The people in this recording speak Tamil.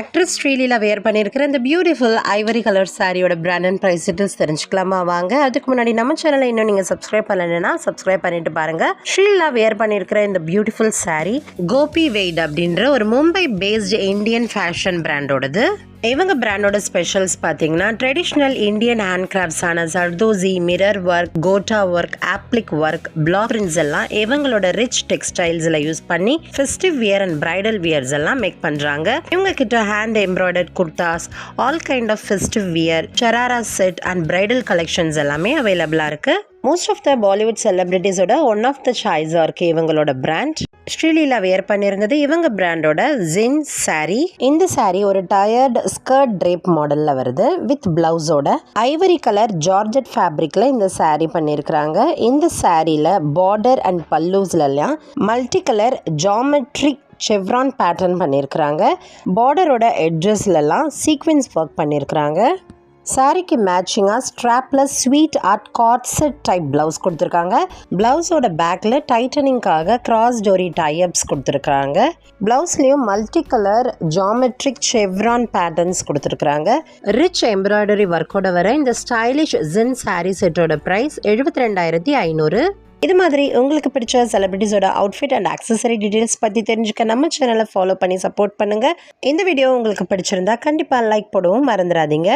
ஆக்ட்ரஸ் ஸ்ரீலீலா வேர் பண்ணியிருக்கிற இந்த பியூட்டிஃபுல் ஐவரி கலர் சாரியோட பிராண்ட் அண்ட் ப்ரைஸ் டீட்டெயில்ஸ் தெரிஞ்சுக்கலாமா வாங்க. அதுக்கு முன்னாடி நம்ம சேனலை இன்னும் நீங்கள் சப்ஸ்கிரைப் பண்ணலைன்னா சப்ஸ்கிரைப் பண்ணிட்டு பாருங்க. ஸ்ரீலீலா வேர் பண்ணியிருக்கிற இந்த பியூட்டிஃபுல் சாரி கோபி வெய்ட் அப்படின்ற ஒரு மும்பை பேஸ்டு இந்தியன் ஃபேஷன் பிராண்டோடது. இவங்க பிராண்டோட ஸ்பெஷல்ஸ் பார்த்தீங்கன்னா ட்ரெடிஷ்னல் இந்தியன் ஹேண்ட் கிராஃப்ட்ஸான zardozi, mirror work, gota work, applique work, block prints எல்லாம் இவங்களோட ரிச் டெக்ஸ்டைல்ஸில் யூஸ் பண்ணி festive wear and bridal wears எல்லாம் மேக் பண்ணுறாங்க. இவங்க கிட்ட hand embroidered kurtas, all kind of festive wear, sharara set and bridal collections எல்லாமே அவைலபிளாக இருக்குது. மோஸ்ட் ஆஃப் த பாலிவுட் செலிபிரிட்டிஸோட ஒன் ஆஃப் த சாய்ஸாக இருக்குது இவங்களோட பிராண்ட். ஸ்ரீலீலா வேர் பண்ணியிருந்தது இவங்க பிராண்டோட ஜின் சாரி. இந்த சாரி ஒரு டயர்டு ஸ்கர்ட் ட்ரேப் மாடலில் வருது வித் பிளவுஸோட. ஐவரி கலர் ஜார்ஜெட் ஃபேப்ரிக்கில் இந்த சாரி பண்ணியிருக்கிறாங்க. இந்த சாரியில் பார்டர் அண்ட் பல்லூஸ்லாம் multi colour geometric chevron pattern பண்ணியிருக்கிறாங்க. பார்டரோட எட்ஜஸ்லலாம் சீக்வென்ஸ் ஒர்க் பண்ணியிருக்கிறாங்க. சாரிக்கு மேட்சிங்காக strapless sweetheart corset type blouse கொடுத்துருக்காங்க. ப்ளவுஸோட பேக்கில் டைட்டனிங்காக கிராஸ் டோரி டைப்ஸ் கொடுத்துருக்காங்க. ப்ளவுஸ்லேயும் multi colour geometric chevron patterns கொடுத்துருக்குறாங்க. ரிச் எம்ப்ராய்டரி ஒர்க்கோட வர இந்த ஸ்டைலிஷ் ஜின் சாரீ செட்டோட ப்ரைஸ் 72,500. இது மாதிரி உங்களுக்கு பிடிச்ச செலிபிரிட்டிஸோட அவுட்ஃபிட் அண்ட் ஆக்சசரி டீடைல்ஸ் பற்றி தெரிஞ்சுக்க நம்ம சேனலை ஃபாலோ பண்ணி சப்போர்ட் பண்ணுங்கள். இந்த வீடியோ உங்களுக்கு பிடிச்சிருந்தா கண்டிப்பாக லைக் போடவும் மறந்துடாதீங்க.